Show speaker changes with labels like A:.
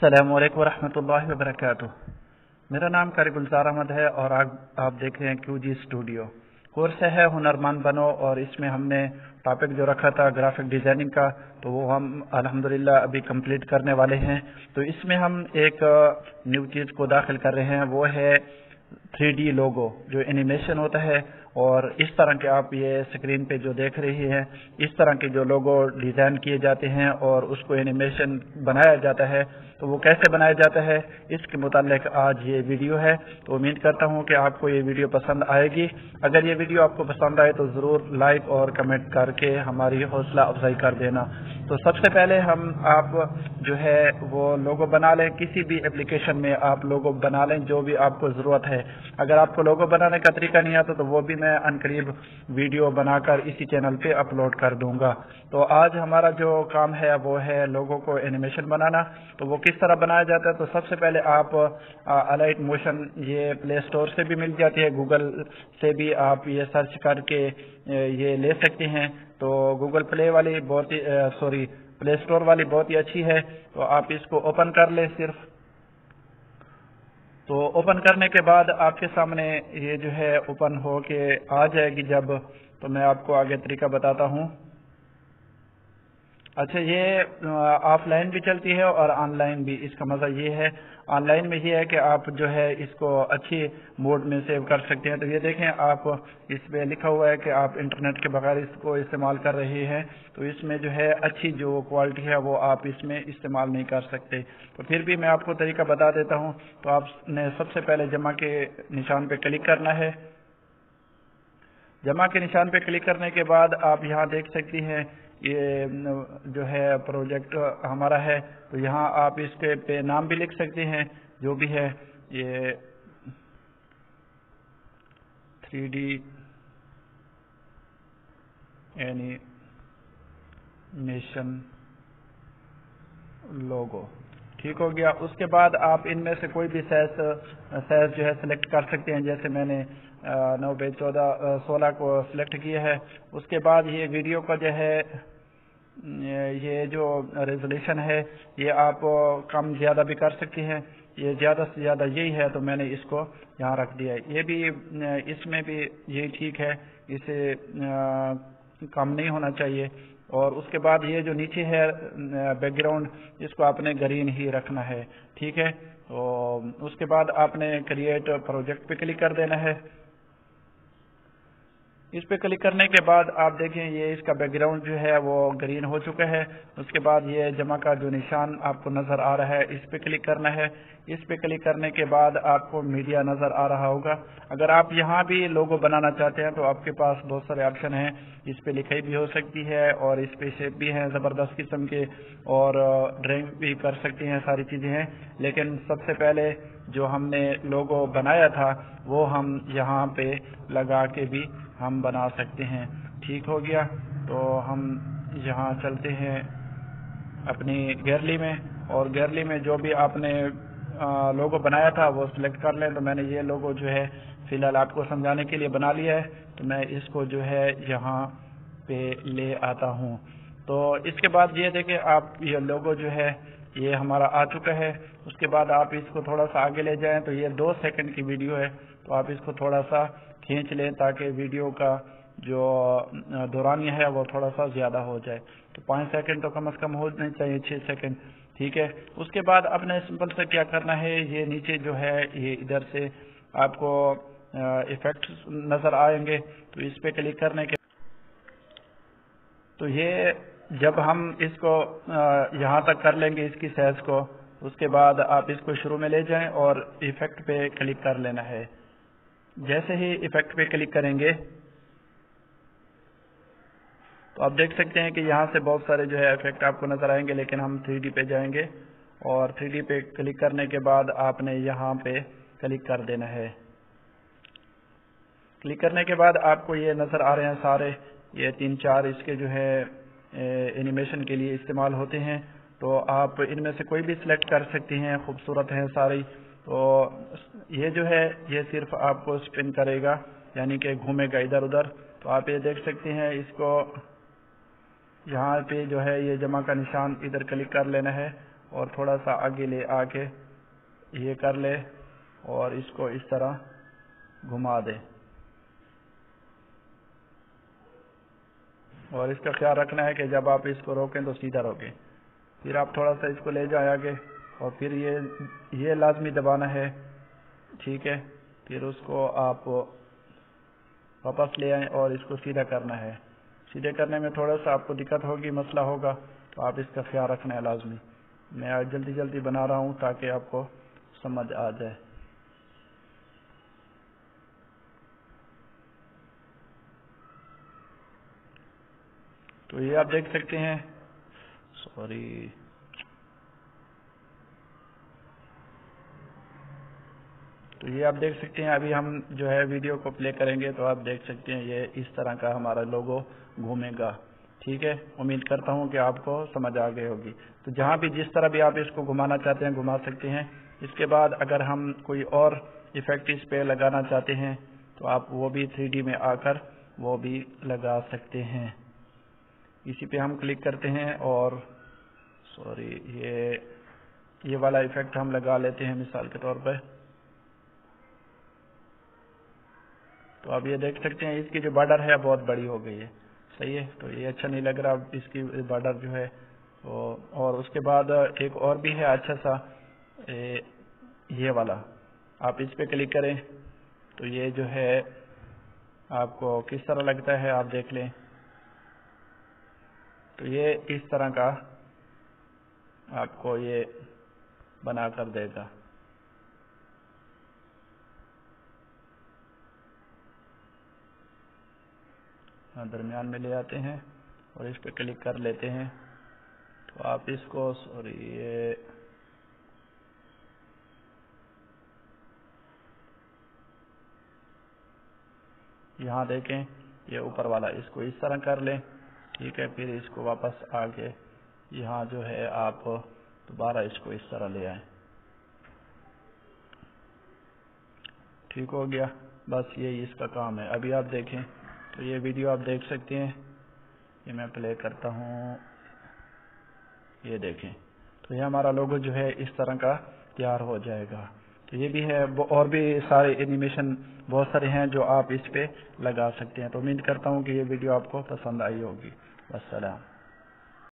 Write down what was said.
A: अस्सलामु अलैकुम वरहमतुल्लाहि वबरकातुह। मेरा नाम कारी गुलजार अहमद है और आप देख रहे हैं QG स्टूडियो। कोर्स है हुनरमंद बनो और इसमें हमने टॉपिक जो रखा था ग्राफिक डिजाइनिंग का, तो वो हम अल्हम्दुलिल्लाह अभी कंप्लीट करने वाले हैं। तो इसमें हम एक न्यू चीज़ को दाखिल कर रहे हैं, वो है 3D लोगो, जो एनिमेशन होता है। और इस तरह के आप ये स्क्रीन पे जो देख रही हैं, इस तरह के जो लोगो डिज़ाइन किए जाते हैं और उसको एनिमेशन बनाया जाता है, तो वो कैसे बनाया जाता है इसके मुतालिक आज ये वीडियो है। तो उम्मीद करता हूँ कि आपको ये वीडियो पसंद आएगी। अगर ये वीडियो आपको पसंद आए तो ज़रूर लाइक और कमेंट करके हमारी हौसला अफजाई कर देना। तो सबसे पहले आप जो है वो लोगो बना लें, किसी भी एप्लीकेशन में आप लोगो बना लें जो भी आपको ज़रूरत है। अगर आपको लोगो बनाने का तरीका नहीं आता तो वो भी मैं अनकरीब वीडियो बनाकर इसी चैनल पे अपलोड कर दूंगा। तो आज हमारा जो काम है वो है लोगो को एनिमेशन बनाना। तो वो किस तरह बनाया जाता है, तो सबसे पहले आप अलाइट मोशन ये प्ले स्टोर से भी मिल जाती है, गूगल से भी आप ये सर्च करके ये ले सकते हैं। तो गूगल प्ले वाली प्ले स्टोर वाली बहुत ही अच्छी है। तो आप इसको ओपन कर ले सिर्फ। तो ओपन करने के बाद आपके सामने ये जो है ओपन हो के आ जाएगी जब, तो मैं आपको आगे तरीका बताता हूँ। अच्छा, ये ऑफलाइन भी चलती है और ऑनलाइन भी। इसका मज़ा ये है, ऑनलाइन में ये है कि आप जो है इसको अच्छी मोड में सेव कर सकते हैं। तो ये देखें, आप इस पे लिखा हुआ है कि आप इंटरनेट के बगैर इसको इस्तेमाल कर रहे हैं, तो इसमें जो है अच्छी जो क्वालिटी है वो आप इसमें इस्तेमाल नहीं कर सकते। तो फिर भी मैं आपको तरीका बता देता हूँ। तो आपने सबसे पहले जमा के निशान पे क्लिक करना है। जमा के निशान पे क्लिक करने के बाद आप यहाँ देख सकती हैं ये जो है प्रोजेक्ट हमारा है। तो यहाँ आप इसके पे नाम भी लिख सकते हैं जो भी है, ये 3D एनिमेशन लोगो। ठीक हो गया। उसके बाद आप इनमें से कोई भी साइज जो है सिलेक्ट कर सकते हैं। जैसे मैंने 9x14 को सिलेक्ट किया है। उसके बाद ये वीडियो का जो है ये जो रेजोल्यूशन है ये आप कम ज़्यादा भी कर सकते हैं। ये ज़्यादा से ज़्यादा यही है, तो मैंने इसको यहाँ रख दिया है। ये भी इसमें भी यही ठीक है, इसे कम नहीं होना चाहिए। और उसके बाद ये जो नीचे है बैकग्राउंड, इसको आपने ग्रीन ही रखना है। ठीक है। तो उसके बाद आपने क्रिएट प्रोजेक्ट पे क्लिक कर देना है। इस पे क्लिक करने के बाद आप देखें ये इसका बैकग्राउंड जो है वो ग्रीन हो चुका है। उसके बाद ये जमा का जो निशान आपको नज़र आ रहा है, इस पे क्लिक करना है। इस पे क्लिक करने के बाद आपको मीडिया नज़र आ रहा होगा। अगर आप यहाँ भी लोगो बनाना चाहते हैं तो आपके पास बहुत सारे ऑप्शन हैं। इस पे लिखाई भी हो सकती है और इस पे शेप भी हैं ज़बरदस्त किस्म के, और ड्राइंग भी कर सकते हैं, सारी चीज़ें हैं। लेकिन सबसे पहले जो हमने लोगो बनाया था वो हम यहाँ पे लगा के भी हम बना सकते हैं। ठीक हो गया। तो हम यहाँ चलते हैं अपनी गैलरी में, और गैलरी में जो भी आपने लोगो बनाया था वो सिलेक्ट कर लें। तो मैंने ये लोगो जो है फिलहाल आपको समझाने के लिए बना लिया है, तो मैं इसको जो है यहाँ पे ले आता हूँ। तो इसके बाद ये देखें, आप ये लोगो जो है ये हमारा आ चुका है। उसके बाद आप इसको थोड़ा सा आगे ले जाएं। तो ये 2 सेकंड की वीडियो है, तो आप इसको थोड़ा सा खींच लें ताकि वीडियो का जो दौरानिया है वो थोड़ा सा ज़्यादा हो जाए। तो 5 सेकंड तो कम से कम होने चाहिए, 6 सेकंड। ठीक है। उसके बाद अपने सिंपल से क्या करना है, ये नीचे जो है ये इधर से आपको इफेक्ट्स नज़र आएंगे। तो इस पे क्लिक करने के तो ये जब हम इसको यहाँ तक कर लेंगे इसकी साइज को, उसके बाद आप इसको शुरू में ले जाएं और इफेक्ट पे क्लिक कर लेना है। जैसे ही इफेक्ट पे क्लिक करेंगे तो आप देख सकते हैं कि यहाँ से बहुत सारे जो है इफेक्ट आपको नजर आएंगे। लेकिन हम 3D पे जाएंगे और 3D पे क्लिक करने के बाद आपने यहाँ पे क्लिक कर देना है। क्लिक करने के बाद आपको ये नजर आ रहे हैं सारे, ये 3-4 इसके जो है एनिमेशन के लिए इस्तेमाल होते हैं। तो आप इनमें से कोई भी सिलेक्ट कर सकती हैं, खूबसूरत हैं सारी। तो ये जो है ये सिर्फ आपको स्पिन करेगा, यानी कि घूमेगा इधर उधर। तो आप ये देख सकते हैं, इसको यहाँ पे जो है ये जमा का निशान इधर क्लिक कर लेना है اور تھوڑا سا آگے لے آ کے یہ کر لے اور اس کو اس طرح گھما دے، اور اس کا خیال رکھنا ہے کہ جب آپ اس کو روکیں تو سیدھا روکیں۔ پھر آپ تھوڑا سا اس کو لے جائیں آگے اور پھر یہ لازمی دبانا ہے، ٹھیک ہے۔ پھر اس کو آپ واپس لے آئیں اور اس کو سیدھا کرنا ہے۔ سیدھے کرنے میں تھوڑا سا آپ کو دقت ہوگی، مسئلہ ہوگا، تو آپ اس کا خیال رکھنا ہے لازمی۔ میں جلدی جلدی بنا رہا ہوں تاکہ آپ کو سمجھ آ جائے۔ تو یہ آپ دیکھ سکتے ہیں، سوری، تو یہ آپ دیکھ سکتے ہیں۔ ابھی ہم جو ہے ویڈیو کو پلے کریں گے تو آپ دیکھ سکتے ہیں یہ اس طرح کا ہمارا لوگو گھومے گا، ٹھیک ہے۔ امید کرتا ہوں کہ آپ کو سمجھ آ گئی ہوگی۔ تو جہاں بھی جس طرح بھی آپ اس کو گھمانا چاہتے ہیں گھما سکتے ہیں۔ اس کے بعد اگر ہم کوئی اور ایفیکٹ اس پہ لگانا چاہتے ہیں تو آپ وہ بھی 3D میں آ کر وہ بھی لگا سکتے ہیں۔ اسی پہ ہم کلک کرتے ہیں اور سوری یہ والا ایفیکٹ ہم لگا لیتے ہیں مثال کے طور پہ۔ تو آپ یہ دیکھ سکتے ہیں اس کی جو بارڈر ہے بہت بڑی ہو گئی ہے، صحیح ہے۔ تو یہ اچھا نہیں لگ رہا اس کی بارڈر جو ہے۔ اور اس کے بعد ایک اور بھی ہے اچھا سا، یہ والا، آپ اس پہ کلک کریں تو یہ جو ہے آپ کو کس طرح لگتا ہے آپ دیکھ لیں۔ تو یہ اس طرح کا آپ کو یہ بنا کر دے گا۔ درمیان میں لے آتے ہیں اور اس پہ کلک کر لیتے ہیں تو آپ اس کو سوری یہاں دیکھیں یہ اوپر والا، اس کو اس طرح کر لیں، ٹھیک ہے۔ پھر اس کو واپس آ کے یہاں جو ہے آپ دوبارہ اس کو اس طرح لے آئیں، ٹھیک ہو گیا۔ بس یہی اس کا کام ہے۔ ابھی آپ دیکھیں تو یہ ویڈیو آپ دیکھ سکتے ہیں، یہ میں پلے کرتا ہوں، یہ دیکھیں تو یہ ہمارا لوگو جو ہے اس طرح کا تیار ہو جائے گا۔ تو یہ بھی ہے، اور بھی سارے اینیمیشن بہت سارے ہیں جو آپ اس پہ لگا سکتے ہیں۔ تو امید کرتا ہوں کہ یہ ویڈیو آپ کو پسند آئی ہوگی۔ والسلام۔